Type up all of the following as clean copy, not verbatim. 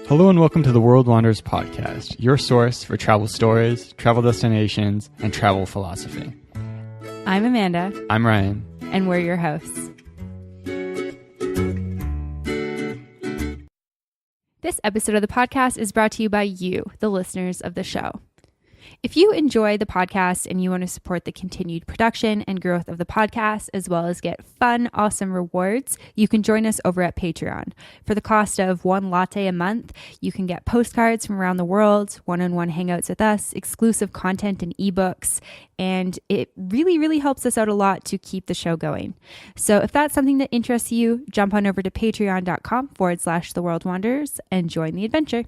Hello and welcome to the World Wanders podcast, your source for travel stories, travel destinations, and travel philosophy. I'm Amanda. I'm Ryan. And we're your hosts. This episode of the podcast is brought to you by you, the listeners of the show. If you enjoy the podcast and you want to support the continued production and growth of the podcast, as well as get fun, awesome rewards, you can join us over at Patreon. For the cost of one latte a month, you can get postcards from around the world, one-on-one hangouts with us, exclusive content and ebooks, and it really, really helps us out a lot to keep the show going. So if that's something that interests you, jump on over to patreon.com/theworldwanders and join the adventure.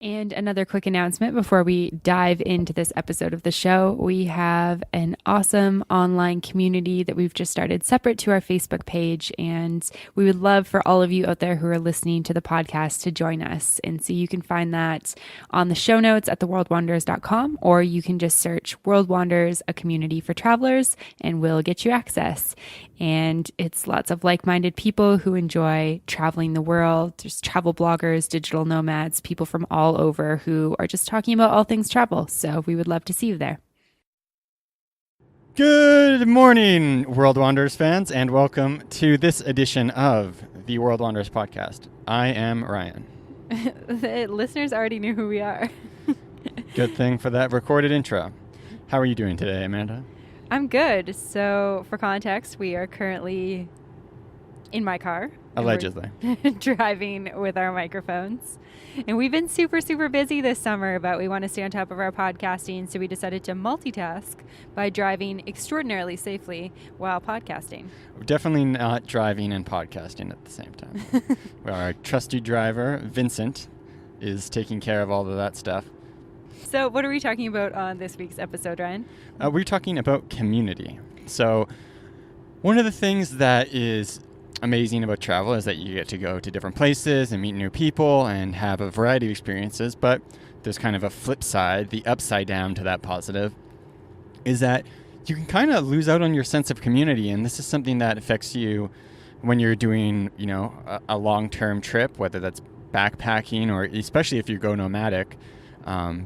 And another quick announcement before we dive into this episode of the show. We have an awesome online community that we've just started separate to our Facebook page. And we would love for all of you out there who are listening to the podcast to join us. And so you can find that on the show notes at theworldwanders.com, or you can just search World Wanders, a community for travelers, and we'll get you access. And it's lots of like-minded people who enjoy traveling the world. There's travel bloggers, digital nomads, people from all over who are just talking about all things travel. So we would love to see you there. Good morning, World Wanders fans, and welcome to this edition of the World Wanders podcast. I am Ryan. The listeners already knew who we are. Good thing for that recorded intro. How are you doing today, Amanda? I'm good. So for context, we are currently in my car. Allegedly. Driving with our microphones. And we've been super, super busy this summer, but we want to stay on top of our podcasting. So we decided to multitask by driving extraordinarily safely while podcasting. We're definitely not driving and podcasting at the same time. Our trusty driver, Vincent, is taking care of all of that stuff. So what are we talking about on this week's episode, Ryan? We're talking about community. So one of the things that is amazing about travel is that you get to go to different places and meet new people and have a variety of experiences. But there's kind of a flip side, the upside down to that positive, is that you can kind of lose out on your sense of community. And this is something that affects you when you're doing, a long-term trip, whether that's backpacking or especially if you go nomadic.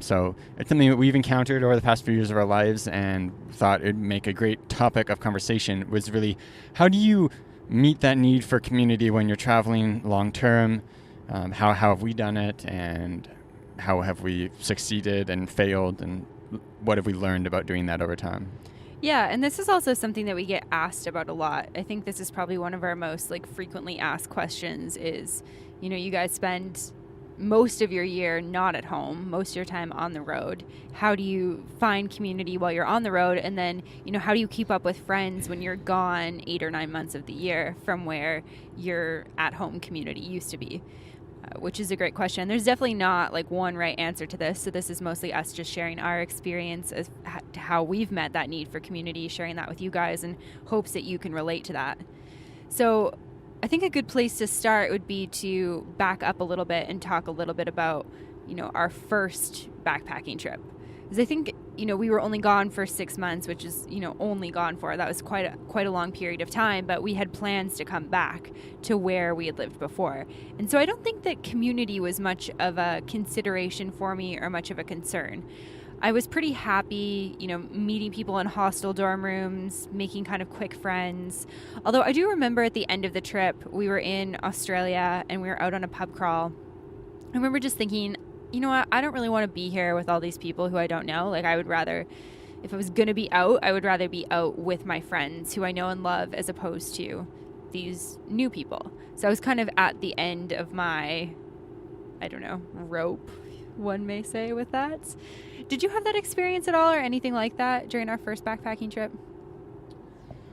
So it's something that we've encountered over the past few years of our lives and thought it'd make a great topic of conversation was really, how do you meet that need for community when you're traveling long term? How have we done it, and how have we succeeded and failed, and what have we learned about doing that over time? Yeah, and this is also something that we get asked about a lot. I think this is probably one of our most frequently asked questions is, you guys spend most of your year not at home, most of your time on the road. How do you find community while you're on the road? And then, how do you keep up with friends when you're gone 8 or 9 months of the year from where your at-home community used to be? Which is a great question. There's definitely not one right answer to this. So this is mostly us just sharing our experience as to how we've met that need for community, sharing that with you guys in hopes that you can relate to that. So I think a good place to start would be to back up a little bit and talk a little bit about, our first backpacking trip. Because I think, we were only gone for 6 months, which is, only gone for. That was quite a long period of time, but we had plans to come back to where we had lived before. And so I don't think that community was much of a consideration for me or much of a concern. I was pretty happy, meeting people in hostel dorm rooms, making kind of quick friends. Although I do remember at the end of the trip, we were in Australia and we were out on a pub crawl. I remember just thinking, you know what, I don't really want to be here with all these people who I don't know. I would rather, if I was going to be out, I would rather be out with my friends who I know and love as opposed to these new people. So I was kind of at the end of my, rope, one may say, with that. Did you have that experience at all or anything like that during our first backpacking trip?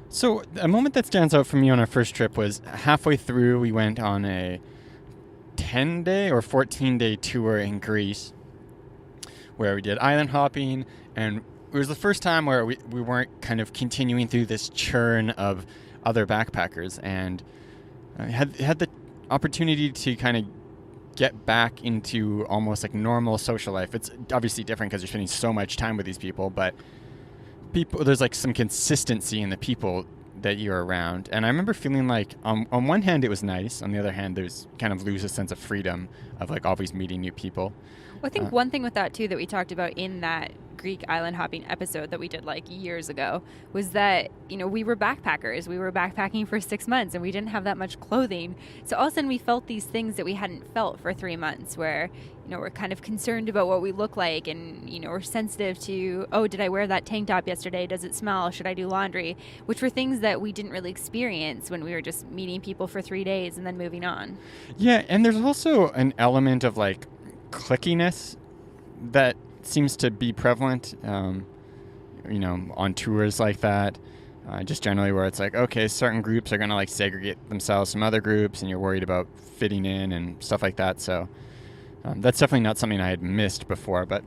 So a moment that stands out for me on our first trip was halfway through, we went on a 10-day or 14-day tour in Greece where we did island hopping, and it was the first time where we weren't kind of continuing through this churn of other backpackers, and had the opportunity to kind of get back into almost normal social life. It's obviously different because you're spending so much time with these people, but there's some consistency in the people that you're around. And I remember feeling like on one hand it was nice, on the other hand there's kind of lose a sense of freedom of like always meeting new people. Well, I think one thing with that too that we talked about in that Greek island hopping episode that we did like years ago was that, you know, we were backpackers. We were backpacking for 6 months and we didn't have that much clothing. So all of a sudden we felt these things that we hadn't felt for 3 months where, you know, we're kind of concerned about what we look like and, you know, we're sensitive to, oh, did I wear that tank top yesterday? Does it smell? Should I do laundry? Which were things that we didn't really experience when we were just meeting people for 3 days and then moving on. Yeah, and there's also an element of like clickiness that seems to be prevalent, you know, on tours like that. Just generally where it's like, okay, certain groups are going to like segregate themselves from other groups and you're worried about fitting in and stuff like that. So that's definitely not something I had missed before. But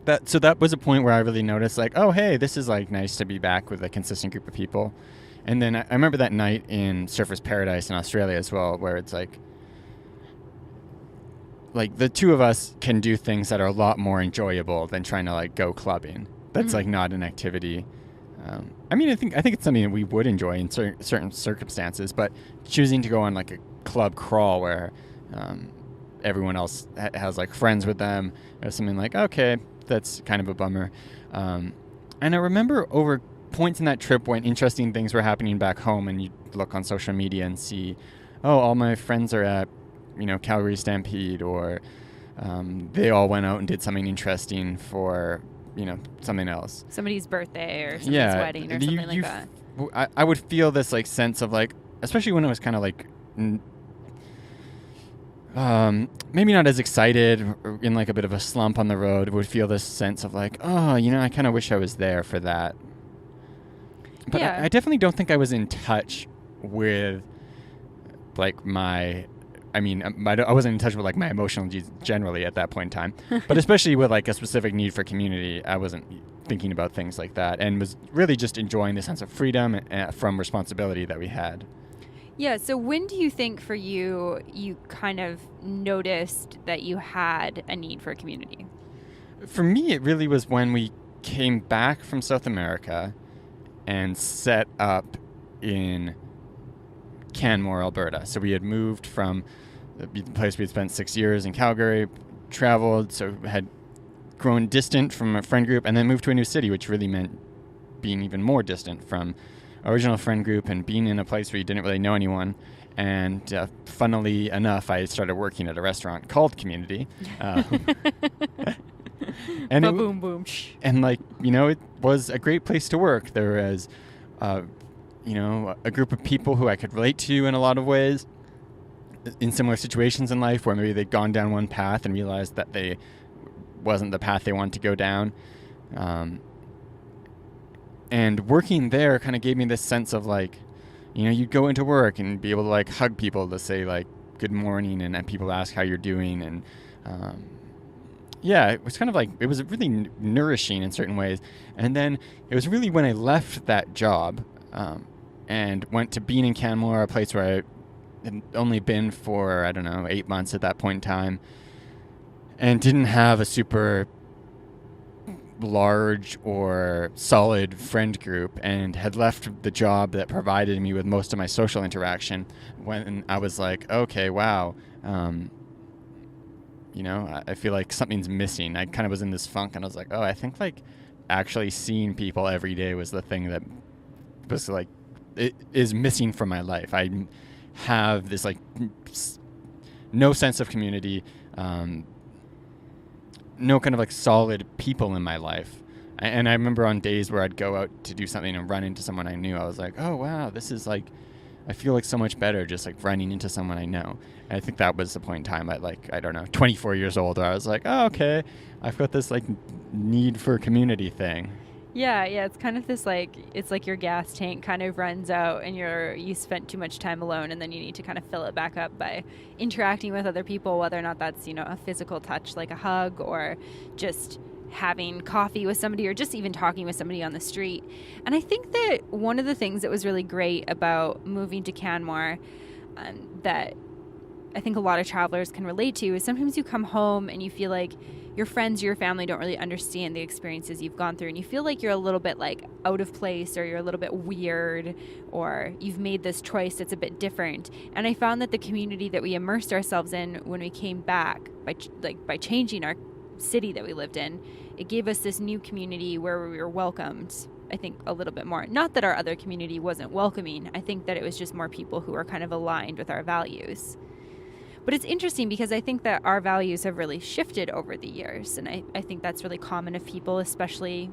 that was a point where I really noticed like, oh, hey, this is like nice to be back with a consistent group of people. And then I remember that night in Surfers Paradise in Australia as well, where it's like the two of us can do things that are a lot more enjoyable than trying to like go clubbing. That's like not an activity. I mean, I think it's something that we would enjoy in certain circumstances, but choosing to go on like a club crawl where everyone else has like friends with them or something, like, okay, that's kind of a bummer. And I remember over points in that trip when interesting things were happening back home and you look on social media and see, oh, all my friends are at, you know, Calgary Stampede, or they all went out and did something interesting for, you know, something else. Somebody's birthday or somebody's wedding or something like that. I would feel this like sense of like, especially when I was kind of like, maybe not as excited or in like a bit of a slump on the road, would feel this sense of like, oh, you know, I kind of wish I was there for that. But I definitely don't think I was in touch with like I wasn't in touch with like my emotional needs generally at that point in time, but especially with like a specific need for community, I wasn't thinking about things like that and was really just enjoying the sense of freedom from responsibility that we had. Yeah. So when do you think for you kind of noticed that you had a need for a community? For me, it really was when we came back from South America and set up in Canmore, Alberta. So we had moved from the place we had spent 6 years in Calgary, traveled, so had grown distant from a friend group, and then moved to a new city, which really meant being even more distant from our original friend group and being in a place where you didn't really know anyone. And funnily enough, I started working at a restaurant called Community. And boom, boom. And like, you know, it was a great place to work. There was, you know, a group of people who I could relate to in a lot of ways in similar situations in life where maybe they'd gone down one path and realized that they wasn't the path they wanted to go down. And working there kind of gave me this sense of like, you know, you'd go into work and be able to like hug people to say like good morning, and people ask how you're doing. And yeah, it was kind of like, it was really nourishing in certain ways. And then it was really when I left that job and went to being in Canmore, a place where I had only been for, I don't know, 8 months at that point in time, and didn't have a super large or solid friend group, and had left the job that provided me with most of my social interaction, when I was like, okay, wow, you know, I feel like something's missing. I kind of was in this funk, and I was like, oh, I think like actually seeing people every day was the thing that was like, it is missing from my life. I have this like no sense of community, no kind of like solid people in my life. And I remember on days where I'd go out to do something and run into someone I knew, I was like, oh wow, this is like, I feel like so much better just like running into someone I know. And I think that was the point in time at like, I don't know, 24 years old, where I was like, oh, okay, I've got this like need for community thing. Yeah, it's kind of this like, it's like your gas tank kind of runs out and you spent too much time alone, and then you need to kind of fill it back up by interacting with other people, whether or not that's, you know, a physical touch like a hug, or just having coffee with somebody, or just even talking with somebody on the street. And I think that one of the things that was really great about moving to Canmore, that I think a lot of travelers can relate to is sometimes you come home and you feel like your friends or your family don't really understand the experiences you've gone through, and you feel like you're a little bit like out of place, or you're a little bit weird, or you've made this choice that's a bit different. And I found that the community that we immersed ourselves in when we came back by changing our city that we lived in, it gave us this new community where we were welcomed, I think, a little bit more. Not that our other community wasn't welcoming. I think that it was just more people who were kind of aligned with our values. But it's interesting because I think that our values have really shifted over the years. And I think that's really common of people, especially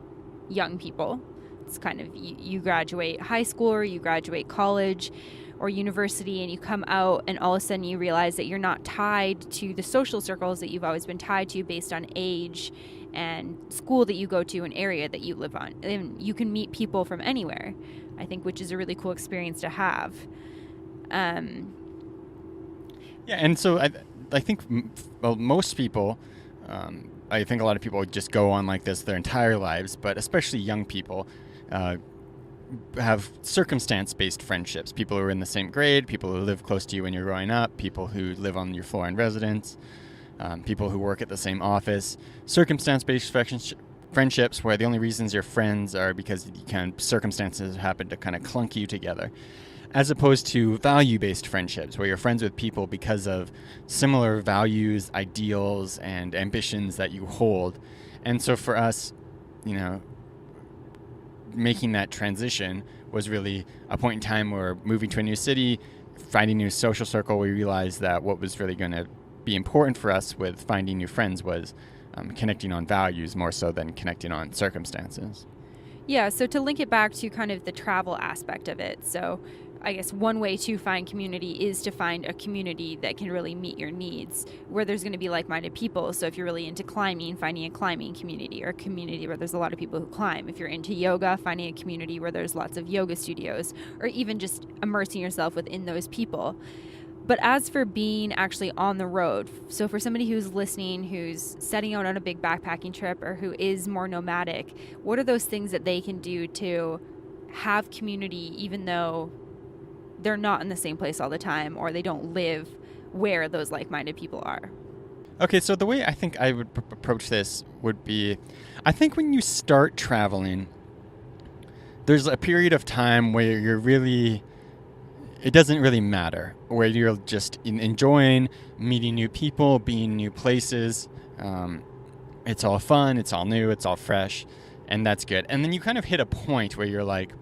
young people. It's kind of you graduate high school, or you graduate college or university, and you come out and all of a sudden you realize that you're not tied to the social circles that you've always been tied to based on age and school that you go to, an area that you live on. And you can meet people from anywhere, I think, which is a really cool experience to have. Yeah, and so I think most people, I think a lot of people just go on like this their entire lives, but especially young people have circumstance-based friendships. People who are in the same grade, people who live close to you when you're growing up, people who live on your floor in residence, people who work at the same office. Circumstance-based friendships where the only reasons you're friends are because circumstances happen to kind of clunk you together, as opposed to value-based friendships where you're friends with people because of similar values, ideals, and ambitions that you hold. And so for us, making that transition was really a point in time where moving to a new city, finding a new social circle, we realized that what was really going to be important for us with finding new friends was connecting on values more so than connecting on circumstances. Yeah, so to link it back to kind of the travel aspect of it, so I guess one way to find community is to find a community that can really meet your needs, where there's going to be like-minded people. So if you're really into climbing, finding a climbing community, or a community where there's a lot of people who climb. If you're into yoga, finding a community where there's lots of yoga studios, or even just immersing yourself within those people. But as for being actually on the road, so for somebody who's listening, who's setting out on a big backpacking trip, or who is more nomadic, what are those things that they can do to have community even though they're not in the same place all the time, or they don't live where those like-minded people are? Okay, so the way I think I would approach this would be, I think when you start traveling, there's a period of time where it doesn't really matter, where you're just enjoying meeting new people, being new places. It's all fun, it's all new, it's all fresh, and that's good. And then you kind of hit a point where you're like,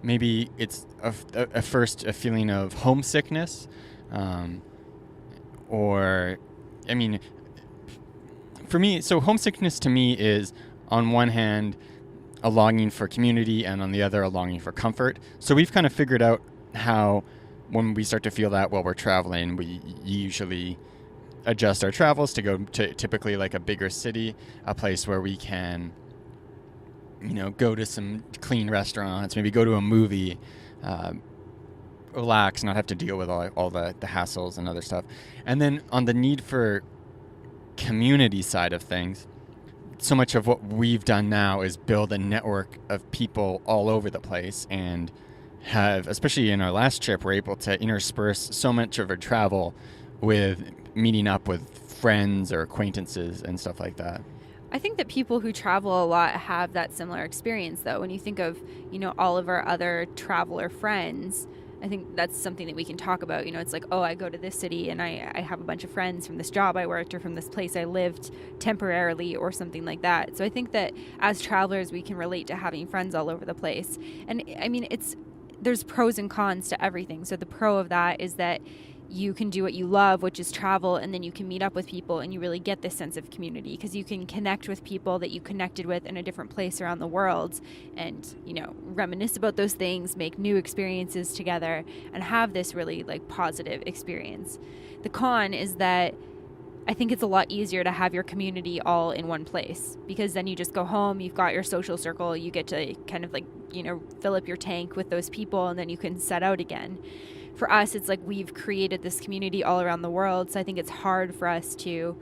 maybe it's first a feeling of homesickness, or, I mean, for me, so homesickness to me is, on one hand, a longing for community, and on the other, a longing for comfort. So we've kind of figured out how, when we start to feel that while we're traveling, we usually adjust our travels to go to typically like a bigger city, a place where we can go to some clean restaurants, maybe go to a movie, relax, not have to deal with all the hassles and other stuff. And then on the need for community side of things, so much of what we've done now is build a network of people all over the place, and have, especially in our last trip, we're able to intersperse so much of our travel with meeting up with friends or acquaintances and stuff like that. I think that people who travel a lot have that similar experience, though. When you think of, all of our other traveler friends, I think that's something that we can talk about. It's like, oh, I go to this city and I have a bunch of friends from this job I worked, or from this place I lived temporarily, or something like that. So I think that as travelers, we can relate to having friends all over the place. And I mean, there's pros and cons to everything. So the pro of that is that you can do what you love, which is travel, and then you can meet up with people and you really get this sense of community, because you can connect with people that you connected with in a different place around the world, and reminisce about those things, make new experiences together, and have this really positive experience. The con is that I think it's a lot easier to have your community all in one place, because then you just go home, you've got your social circle, you get to kind of fill up your tank with those people, and then you can set out again. For us, it's like we've created this community all around the world, so I think it's hard for us to,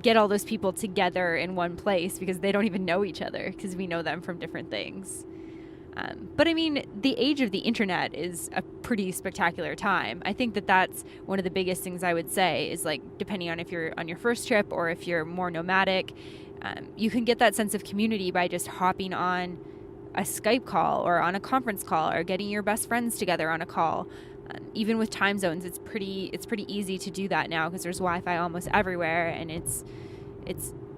get all those people together in one place, because they don't even know each other, because we know them from different things. But I mean, the age of the internet is a pretty spectacular time. I think that that's one of the biggest things I would say is, like, depending on if you're on your first trip or if you're more nomadic, you can get that sense of community by just hopping on a Skype call or on a conference call or getting your best friends together on a call. Even with time zones, it's pretty easy to do that now because there's Wi-Fi almost everywhere, and it's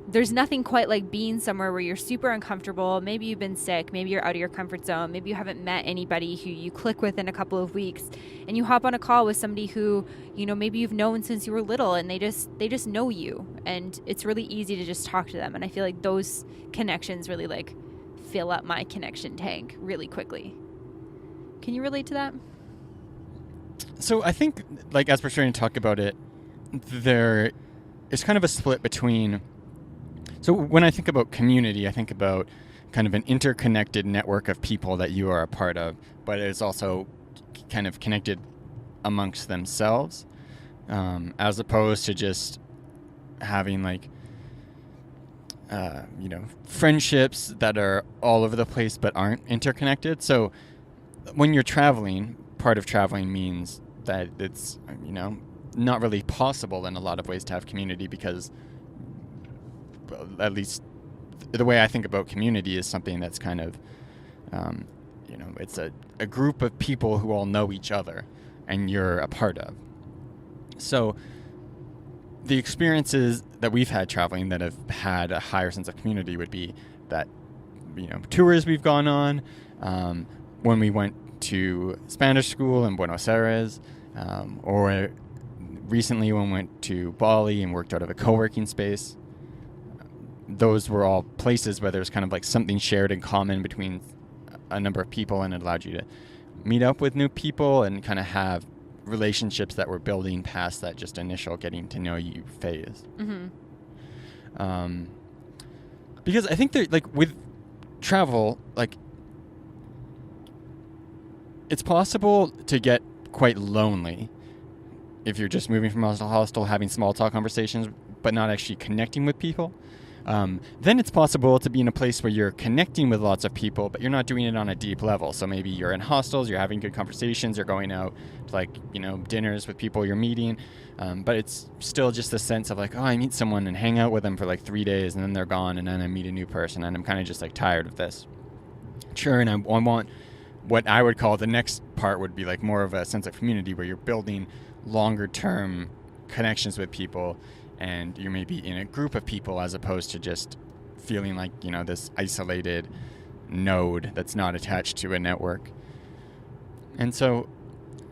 there's nothing quite like being somewhere where you're super uncomfortable. Maybe you've been sick, maybe you're out of your comfort zone, maybe you haven't met anybody who you click with in a couple of weeks, and you hop on a call with somebody who, you know, maybe you've known since you were little, and they just know you, and it's really easy to just talk to them. And I feel like those connections really like fill up my connection tank really quickly. Can you relate to that? So I think, like, as we're starting to talk about it, there is kind of a split between. So when I think about community, I think about kind of an interconnected network of people that you are a part of, but it's also kind of connected amongst themselves, as opposed to just having like, friendships that are all over the place but aren't interconnected. So when you're traveling, part of traveling means that it's, not really possible in a lot of ways to have community because, at least the way I think about community is something that's kind of, it's a group of people who all know each other and you're a part of. So the experiences that we've had traveling that have had a higher sense of community would be that, tours we've gone on, when we went to Spanish school in Buenos Aires, or recently when we went to Bali and worked out of a co-working space. Those were all places where there's kind of like something shared in common between a number of people, and it allowed you to meet up with new people and kind of have relationships that were building past that just initial getting to know you phase. Mm-hmm. Because I think that, like, with travel, like, it's possible to get quite lonely if you're just moving from hostel to hostel, having small talk conversations, but not actually connecting with people. Then it's possible to be in a place where you're connecting with lots of people, but you're not doing it on a deep level. So maybe you're in hostels, you're having good conversations, you're going out to, like, dinners with people you're meeting, but it's still just a sense of like, oh, I meet someone and hang out with them for like 3 days, and then they're gone, and then I meet a new person, and I'm kind of just like tired of this. Sure, and I want what I would call the next part would be like more of a sense of community where you're building longer term connections with people, and you're maybe in a group of people as opposed to just feeling like, this isolated node that's not attached to a network. And so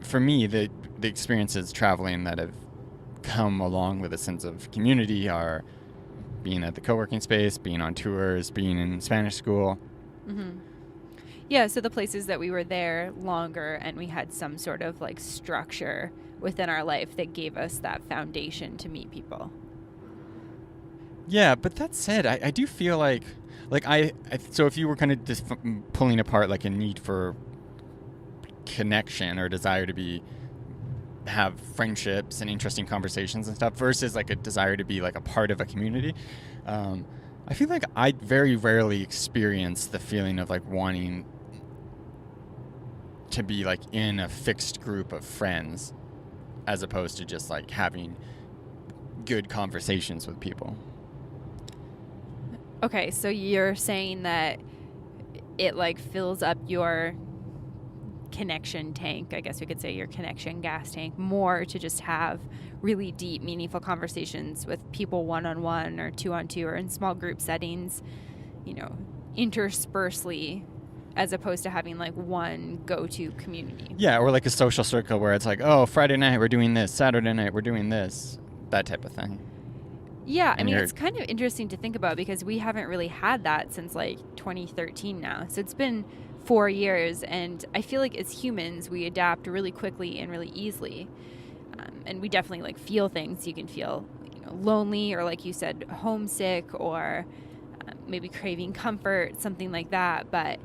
for me, the experiences traveling that have come along with a sense of community are being at the co-working space, being on tours, being in Spanish school. Mm-hmm. Yeah, so the places that we were there longer and we had some sort of like structure within our life that gave us that foundation to meet people. Yeah, but that said, I do feel like so if you were kind of just pulling apart like a need for connection or desire to have friendships and interesting conversations and stuff versus like a desire to be like a part of a community, I feel like I very rarely experience the feeling of like wanting to be like in a fixed group of friends as opposed to just like having good conversations with people. Okay, so you're saying that it like fills up your connection tank, I guess we could say your connection gas tank, more to just have really deep, meaningful conversations with people one-on-one or two-on-two or in small group settings, interspersely, as opposed to having like one go-to community. Yeah, or like a social circle where it's like, oh, Friday night we're doing this, Saturday night we're doing this, that type of thing. Yeah, I mean, it's kind of interesting to think about because we haven't really had that since like 2013 now. So it's been 4 years, and I feel like as humans, we adapt really quickly and really easily. And we definitely like feel things. You can feel, lonely, or like you said, homesick, or maybe craving comfort, something like that. But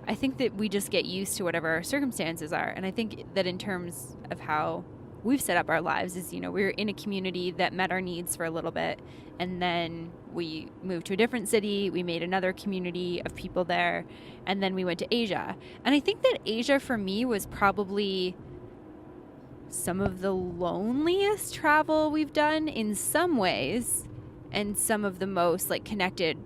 I think that we just get used to whatever our circumstances are. And I think that in terms of how we've set up our lives is, we're in a community that met our needs for a little bit, and then we moved to a different city, we made another community of people there, and then we went to Asia. And I think that Asia for me was probably some of the loneliest travel we've done in some ways, and some of the most like connected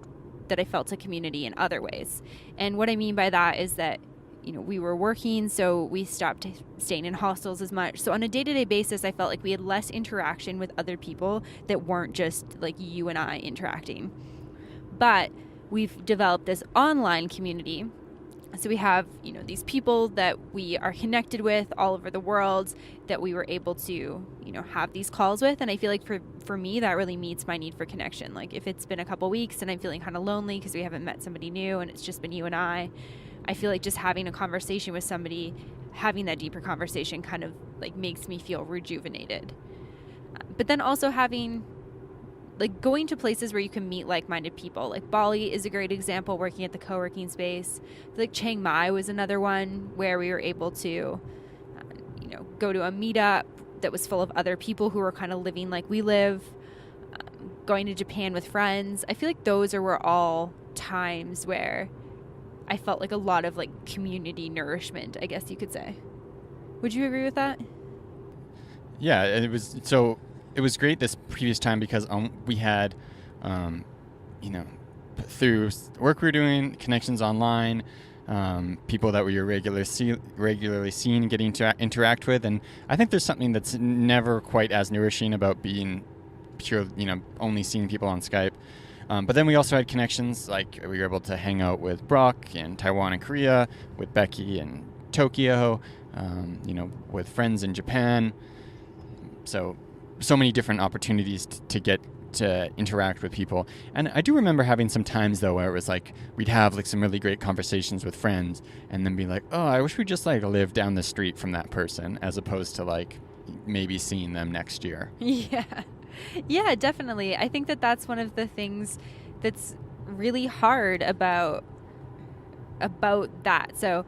that I felt to community in other ways. And what I mean by that is that, we were working, so we stopped staying in hostels as much. So on a day-to-day basis, I felt like we had less interaction with other people that weren't just like you and I interacting. But we've developed this online community. So we have, these people that we are connected with all over the world that we were able to, have these calls with. And I feel like for me, that really meets my need for connection. Like if it's been a couple weeks and I'm feeling kind of lonely because we haven't met somebody new and it's just been you and I feel like just having a conversation with somebody, having that deeper conversation kind of like makes me feel rejuvenated. But then also going to places where you can meet like-minded people. Like Bali is a great example, working at the co-working space. I feel like Chiang Mai was another one where we were able to, go to a meetup that was full of other people who were kind of living like we live. Going to Japan with friends. I feel like those were all times where I felt like a lot of like community nourishment, I guess you could say. Would you agree with that? Yeah, it was great this previous time because we had, through work we were doing, connections online, people that we were regularly seeing, getting to interact with, and I think there's something that's never quite as nourishing about being pure, only seeing people on Skype. But then we also had connections, like we were able to hang out with Brock in Taiwan and Korea, with Becky in Tokyo, with friends in Japan. So many different opportunities to get to interact with people. And I do remember having some times, though, where it was like we'd have like some really great conversations with friends and then be like, oh, I wish we just like lived down the street from that person, as opposed to like maybe seeing them next year. Yeah, definitely. I think that that's one of the things that's really hard about that. So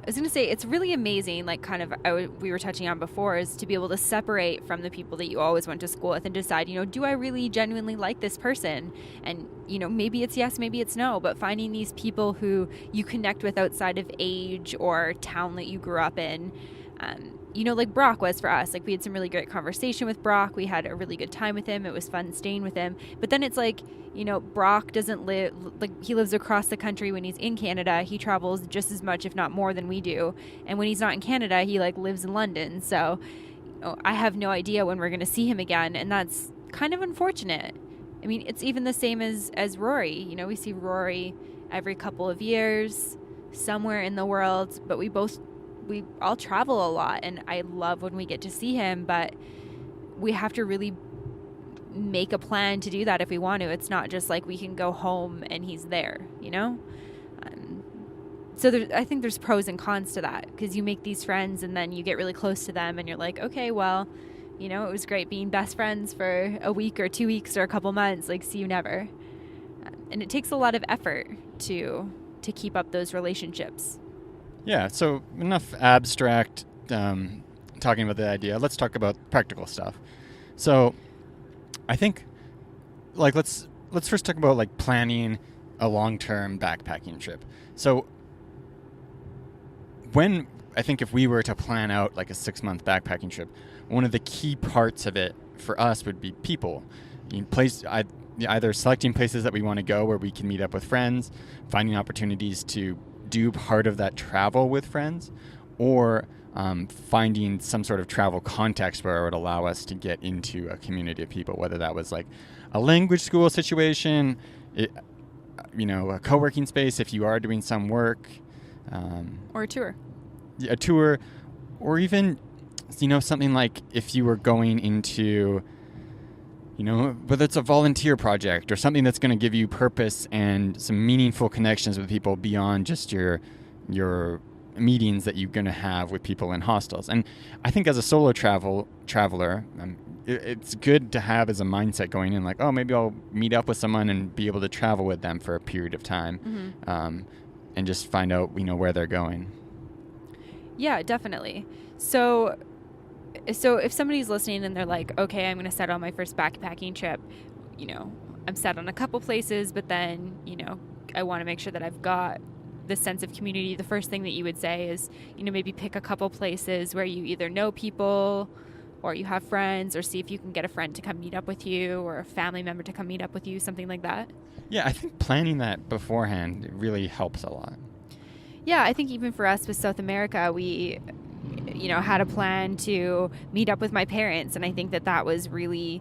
I was going to say, it's really amazing, like kind of we were touching on before, is to be able to separate from the people that you always went to school with and decide, do I really genuinely like this person? And, maybe it's yes, maybe it's no, but finding these people who you connect with outside of age or town that you grew up in, like Brock was for us. Like we had some really great conversation with Brock. We had a really good time with him. It was fun staying with him. But then it's like, Brock doesn't live, like he lives across the country. When he's in Canada, he travels just as much, if not more, than we do. And when he's not in Canada, he like lives in London. So I have no idea when we're going to see him again. And that's kind of unfortunate. I mean, it's even the same as Rory. We see Rory every couple of years somewhere in the world, but we all travel a lot, and I love when we get to see him, but we have to really make a plan to do that if we want to. It's not just like we can go home and he's there, So I think there's pros and cons to that, because you make these friends and then you get really close to them and you're like, okay, well, it was great being best friends for a week or 2 weeks or a couple months, like see you never. And it takes a lot of effort to keep up those relationships. Yeah, so enough abstract talking about the idea. Let's talk about practical stuff. So I think, like, let's first talk about, like, planning a long-term backpacking trip. So if we were to plan out, like, a 6-month backpacking trip, one of the key parts of it for us would be people. Either selecting places that we want to go where we can meet up with friends, finding opportunities to do part of that travel with friends, or finding some sort of travel context where it would allow us to get into a community of people, whether that was like a language school situation, a co-working space if you are doing some work. Or a tour. A tour, or even, something like if you were going into, whether it's a volunteer project or something that's going to give you purpose and some meaningful connections with people beyond just your meetings that you're going to have with people in hostels. And I think as a solo traveler, it's good to have as a mindset going in, like, oh, maybe I'll meet up with someone and be able to travel with them for a period of time, and just find out, where they're going. Yeah, definitely. So if somebody's listening and they're like, okay, I'm going to set on my first backpacking trip, I'm set on a couple places, but then, I want to make sure that I've got the sense of community, the first thing that you would say is, maybe pick a couple places where you either know people or you have friends, or see if you can get a friend to come meet up with you or a family member to come meet up with you, something like that. Yeah, I think planning that beforehand really helps a lot. Yeah, I think even for us with South America, we, had a plan to meet up with my parents. And I think that was really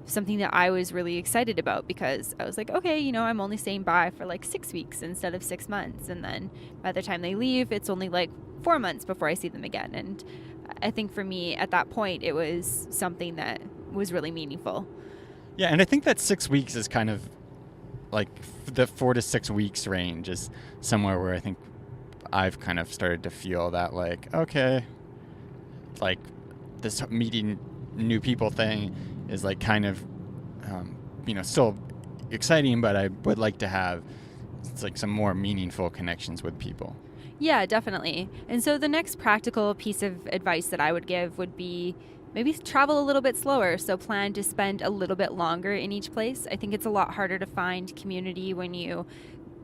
something that I was really excited about, because I was like, okay, I'm only staying by for like 6 weeks instead of 6 months. And then by the time they leave, it's only like 4 months before I see them again. And I think for me at that point, it was something that was really meaningful. Yeah, and I think that 6 weeks is kind of like the 4 to 6 weeks range is somewhere where I think I've kind of started to feel that, like, okay, like this meeting new people thing is like kind of, still exciting, but I would like to have like some more meaningful connections with people. Yeah, definitely. And so the next practical piece of advice that I would give would be maybe travel a little bit slower. So plan to spend a little bit longer in each place. I think it's a lot harder to find community when you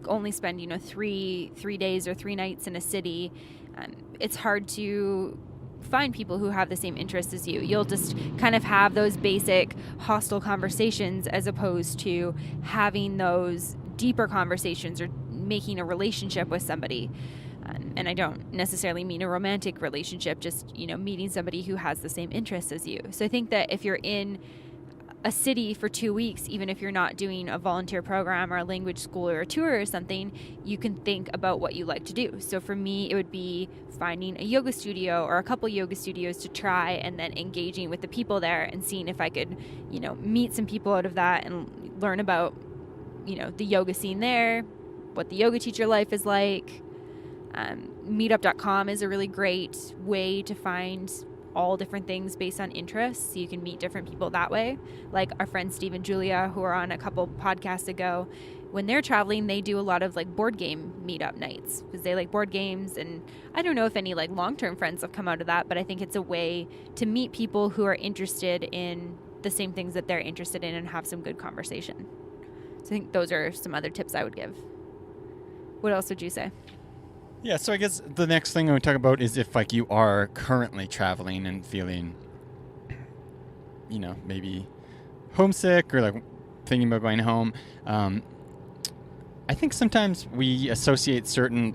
only spend, 3 days or 3 nights in a city. It's hard to find people who have the same interests as you. You'll just kind of have those basic hostel conversations as opposed to having those deeper conversations or making a relationship with somebody. And I don't necessarily mean a romantic relationship, just, meeting somebody who has the same interests as you. So I think that if you're in a city for 2 weeks, even if you're not doing a volunteer program or a language school or a tour or something, you can think about what you like to do. So for me, it would be finding a yoga studio or a couple yoga studios to try, and then engaging with the people there and seeing if I could, meet some people out of that and learn about, the yoga scene there, what the yoga teacher life is like. Meetup.com is a really great way to find all different things based on interests, so you can meet different people that way. Like our friends Steve and Julia, who are on a couple podcasts ago, when they're traveling, they do a lot of like board game meetup nights because they like board games. And I don't know if any like long-term friends have come out of that, but I think it's a way to meet people who are interested in the same things that they're interested in and have some good conversation. So I think those are some other tips I would give. What else would you say? Yeah, so I guess the next thing I would talk about is if like you are currently traveling and feeling, maybe homesick or like thinking about going home. I think sometimes we associate certain,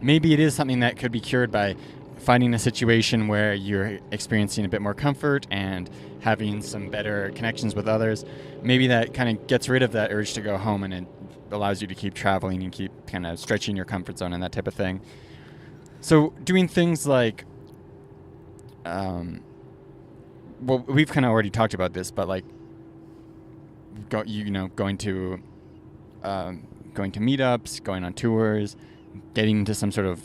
maybe it is something that could be cured by finding a situation where you're experiencing a bit more comfort and having some better connections with others. Maybe that kind of gets rid of that urge to go home, and it allows you to keep traveling and keep kind of stretching your comfort zone and that type of thing. So doing things like, we've kind of already talked about this, but like, going to meetups, going on tours, getting into some sort of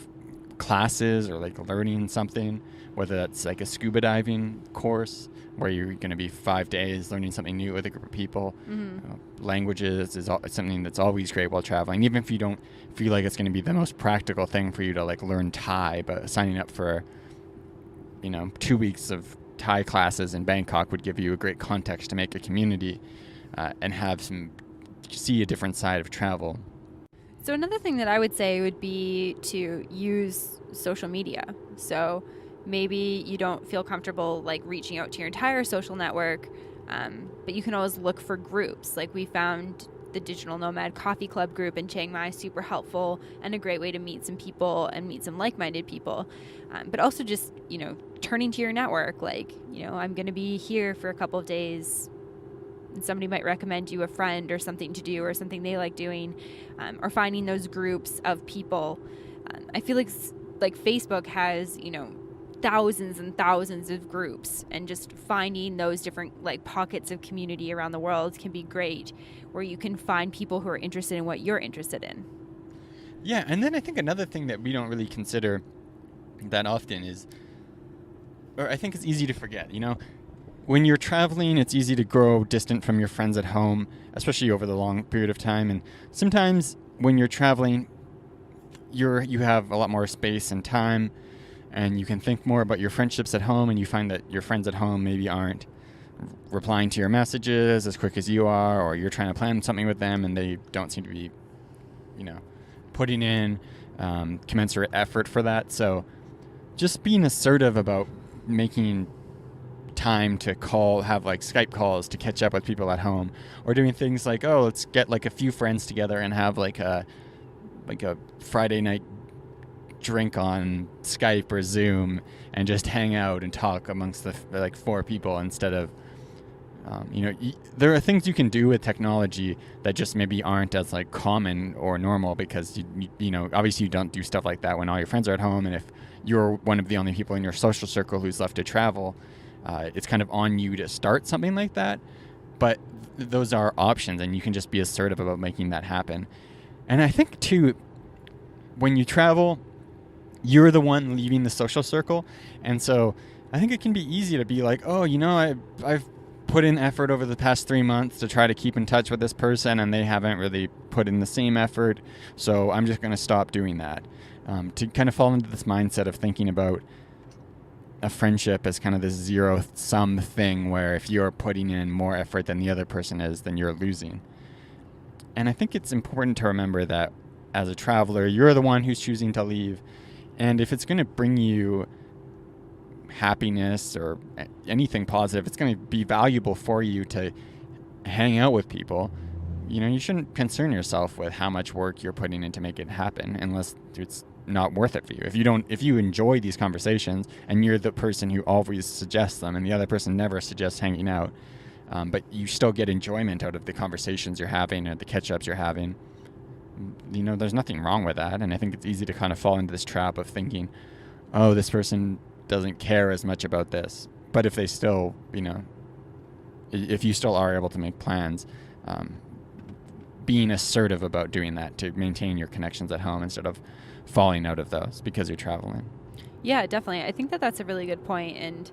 classes or like learning something, whether that's like a scuba diving course where you're going to be 5 days learning something new with a group of people. Mm-hmm. Languages is something that's always great while traveling, even if you don't feel like it's going to be the most practical thing for you to like learn Thai, but signing up for 2 weeks of Thai classes in Bangkok would give you a great context to make a community and see a different side of travel. So another thing that I would say would be to use social media. So maybe you don't feel comfortable like reaching out to your entire social network, but you can always look for groups. Like we found the Digital Nomad Coffee Club group in Chiang Mai super helpful and a great way to meet some people and meet some like-minded people. But also just, turning to your network, like, I'm going to be here for a couple of days. And somebody might recommend you a friend or something to do or something they like doing, or finding those groups of people. I feel like Facebook has, thousands and thousands of groups, and just finding those different like pockets of community around the world can be great, where you can find people who are interested in what you're interested in. Yeah, and then I think another thing that we don't really consider that often is, or I think it's easy to forget, when you're traveling, it's easy to grow distant from your friends at home, especially over the long period of time. And sometimes when you're traveling, you have a lot more space and time, and you can think more about your friendships at home, and you find that your friends at home maybe aren't replying to your messages as quick as you are, or you're trying to plan something with them and they don't seem to be, putting in commensurate effort for that. So just being assertive about making time to call, have like Skype calls to catch up with people at home, or doing things like, oh, let's get like a few friends together and have like a Friday night drink on Skype or Zoom and just hang out and talk amongst the like 4 people instead of there are things you can do with technology that just maybe aren't as like common or normal, because you know, obviously you don't do stuff like that when all your friends are at home, and if you're one of the only people in your social circle who's left to travel, it's kind of on you to start something like that. But those are options, and you can just be assertive about making that happen. And I think too, when you travel, you're the one leaving the social circle, and so I think it can be easy to be like, oh, you know, I've put in effort over the past 3 months to try to keep in touch with this person, and they haven't really put in the same effort, so I'm just going to stop doing that. To kind of fall into this mindset of thinking about a friendship as kind of this zero-sum thing where if you're putting in more effort than the other person is, then you're losing. And I think it's important to remember that as a traveler, you're the one who's choosing to leave, and if it's going to bring you happiness or anything positive, it's going to be valuable for you to hang out with people. You know, you shouldn't concern yourself with how much work you're putting in to make it happen unless it's not worth it for you. If you enjoy these conversations and you're the person who always suggests them and the other person never suggests hanging out, but you still get enjoyment out of the conversations you're having or the catch-ups you're having, you know, there's nothing wrong with that. And I think it's easy to kind of fall into this trap of thinking, oh, this person doesn't care as much about this. But if they still, you know, if you still are able to make plans, being assertive about doing that to maintain your connections at home instead of falling out of those because you're traveling. Yeah, definitely. I think that that's a really good point. And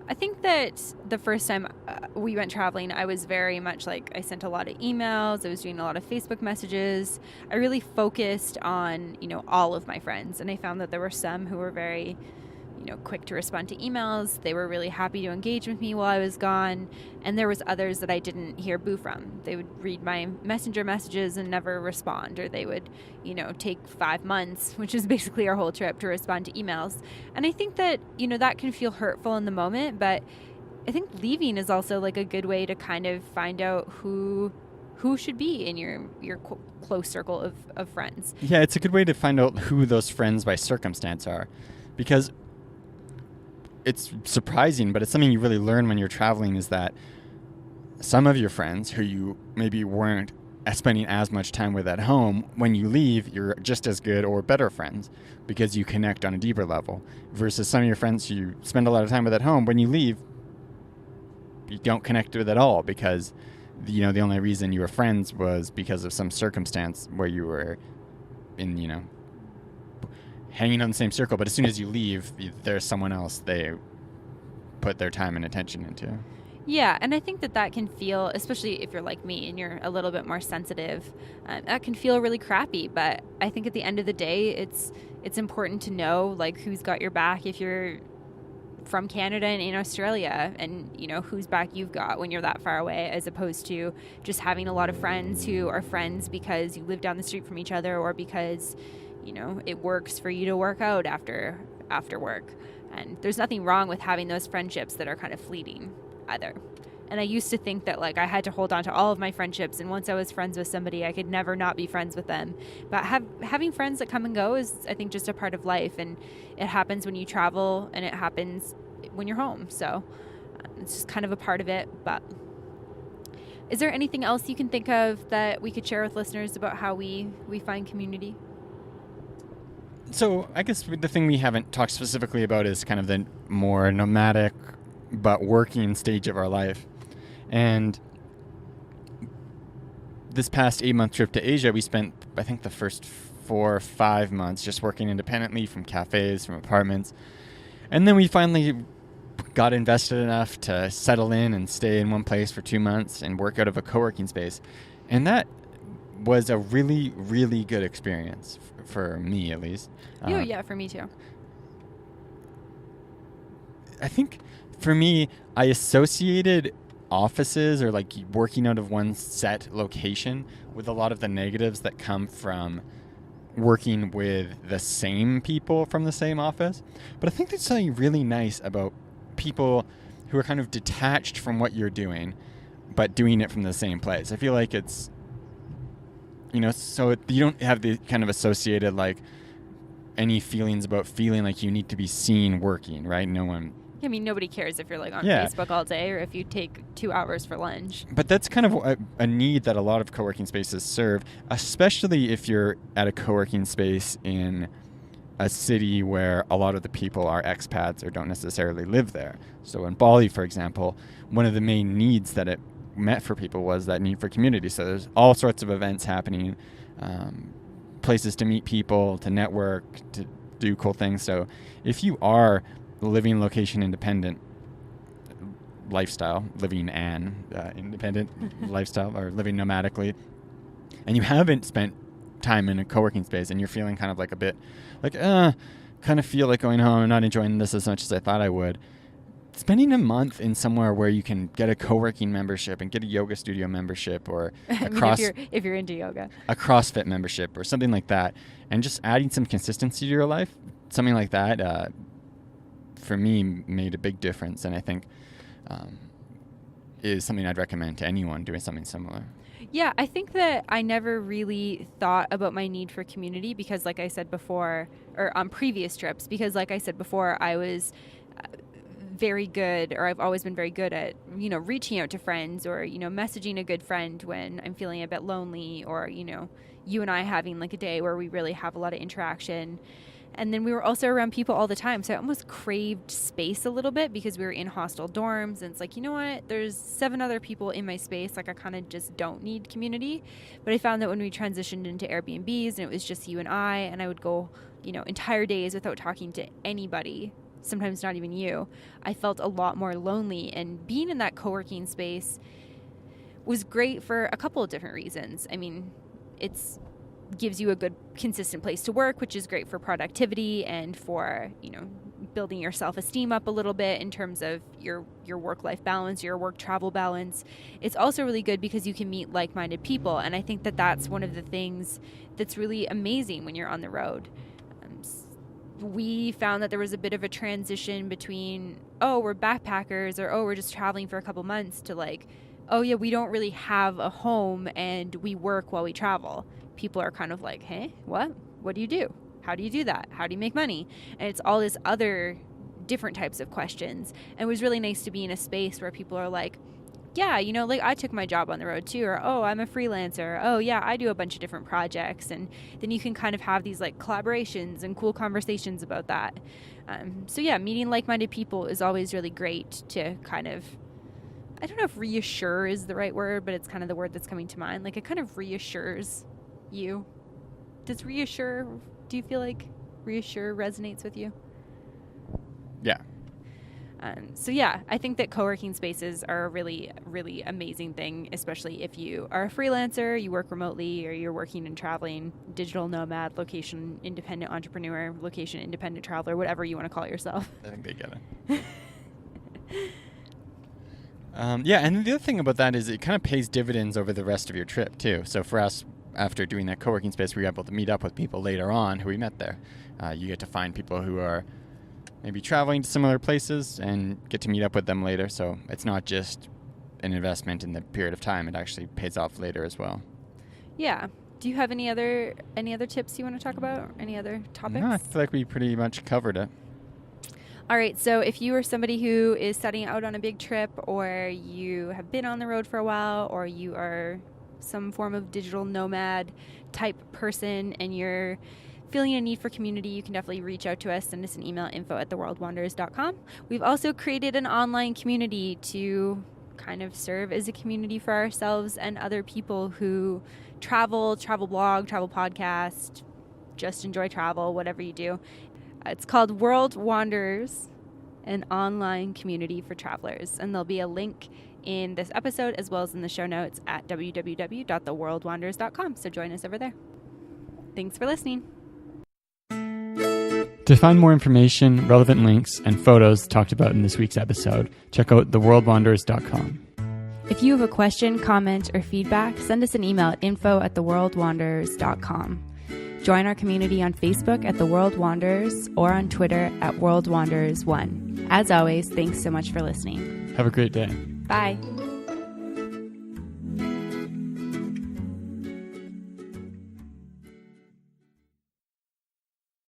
I think that the first time we went traveling, I was very much like, I sent a lot of emails. I was doing a lot of Facebook messages. I really focused on, you know, all of my friends. And I found that there were some who were very, you know, quick to respond to emails. They were really happy to engage with me while I was gone. And there was others that I didn't hear boo from. They would read my messenger messages and never respond, or they would, you know, take 5 months, which is basically our whole trip, to respond to emails. And I think that, you know, that can feel hurtful in the moment, but I think leaving is also like a good way to kind of find out who should be in your close circle of friends. Yeah, it's a good way to find out who those friends by circumstance are, because it's surprising, but it's something you really learn when you're traveling, is that some of your friends who you maybe weren't spending as much time with at home, when you leave, you're just as good or better friends because you connect on a deeper level, versus some of your friends who you spend a lot of time with at home, when you leave, you don't connect with at all because, you know, the only reason you were friends was because of some circumstance where you were in, you know, hanging on the same circle. But as soon as you leave, there's someone else they put their time and attention into. Yeah, and I think that that can feel, especially if you're like me and you're a little bit more sensitive, that can feel really crappy. But I think at the end of the day, it's important to know like who's got your back if you're from Canada and in Australia, and you know whose back you've got when you're that far away, as opposed to just having a lot of friends who are friends because you live down the street from each other, or because, you know, it works for you to work out after work. And there's nothing wrong with having those friendships that are kind of fleeting either. And I used to think that like I had to hold on to all of my friendships, and once I was friends with somebody, I could never not be friends with them. But having friends that come and go is, I think, just a part of life, and it happens when you travel, and it happens when you're home. So it's just kind of a part of it. But is there anything else you can think of that we could share with listeners about how we find community? So I guess the thing we haven't talked specifically about is kind of the more nomadic but working stage of our life. And this past 8-month trip to Asia, we spent, I think, the first 4 or 5 months just working independently from cafes, from apartments. And then we finally got invested enough to settle in and stay in one place for 2 months and work out of a co-working space. And that was a really, really good experience for me, at least. Yeah, for me too. I think for me, I associated offices or like working out of one set location with a lot of the negatives that come from working with the same people from the same office. But I think there's something really nice about people who are kind of detached from what you're doing, but doing it from the same place. I feel like it's, so you don't have the kind of associated, like, any feelings about feeling like you need to be seen working, right? No one... I mean, nobody cares if you're like on Facebook all day or if you take 2 hours for lunch. But that's kind of a need that a lot of co-working spaces serve, especially if you're at a co-working space in a city where a lot of the people are expats or don't necessarily live there. So in Bali, for example, one of the main needs that it met for people was that need for community. So there's all sorts of events happening, places to meet people, to network, to do cool things. So if you are living location independent lifestyle, living an independent lifestyle, or living nomadically, and you haven't spent time in a co-working space and you're feeling kind of like a bit like, kind of feel like going home and not enjoying this as much as I thought I would, spending a month in somewhere where you can get a co-working membership and get a yoga studio membership, or if you're into yoga, a CrossFit membership or something like that, and just adding some consistency to your life, something like that, for me made a big difference, and I think is something I'd recommend to anyone doing something similar. Yeah, I think that I never really thought about my need for community because, like I said before, or on previous trips, because like I said before, I was very good, or I've always been very good at, reaching out to friends, or, messaging a good friend when I'm feeling a bit lonely, or, you and I having like a day where we really have a lot of interaction. And then we were also around people all the time. So I almost craved space a little bit because we were in hostel dorms. And it's like, you know what? There's 7 other people in my space. Like, I kind of just don't need community. But I found that when we transitioned into Airbnbs and it was just you and I would go, entire days without talking to anybody, sometimes not even you, I felt a lot more lonely. And being in that co-working space was great for a couple of different reasons. I mean, it's gives you a good consistent place to work, which is great for productivity and for, building your self-esteem up a little bit in terms of your work-life balance, your work-travel balance. It's also really good because you can meet like-minded people. And I think that that's one of the things that's really amazing when you're on the road. We found that there was a bit of a transition between, we're backpackers, or, we're just traveling for a couple months, to like, we don't really have a home and we work while we travel. People are kind of like, hey, what do you do? How do you do that? How do you make money? And it's all this other different types of questions. And it was really nice to be in a space where people are like, yeah, like I took my job on the road too, or, I'm a freelancer. Oh yeah, I do a bunch of different projects. And then you can kind of have these like collaborations and cool conversations about that. So yeah, meeting like-minded people is always really great to kind of, I don't know if reassure is the right word, but it's kind of the word that's coming to mind. Like, it kind of reassures you. Do you feel like reassure resonates with you? Yeah. So yeah, I think that co-working spaces are a really, really amazing thing, especially if you are a freelancer, you work remotely, or you're working and traveling, digital nomad, location independent entrepreneur, location independent traveler, whatever you want to call yourself. I think they get it. Yeah, and the other thing about that is it kind of pays dividends over the rest of your trip too. So for us, after doing that co-working space, we were able to meet up with people later on who we met there. You get to find people who are maybe traveling to similar places and get to meet up with them later. So it's not just an investment in the period of time. It actually pays off later as well. Yeah. Do you have any other tips you want to talk about? Any other topics? No, I feel like we pretty much covered it. All right, so if you are somebody who is setting out on a big trip, or you have been on the road for a while, or you are some form of digital nomad type person and you're feeling a need for community, you can definitely reach out to us. Send us an email, info@theworldwanderers.com. We've also created an online community to kind of serve as a community for ourselves and other people who travel blog, travel podcast, just enjoy travel, whatever you do. It's called World Wanderers, an online community for travelers. And there'll be a link in this episode as well as in the show notes at www.theworldwanderers.com. So join us over there. Thanks for listening. To find more information, relevant links, and photos talked about in this week's episode, check out theworldwanderers.com. If you have a question, comment, or feedback, send us an email at info@theworldwanderers.com. Join our community on Facebook at The World Wanderers or on Twitter at World Wanderers 1. As always, thanks so much for listening. Have a great day. Bye.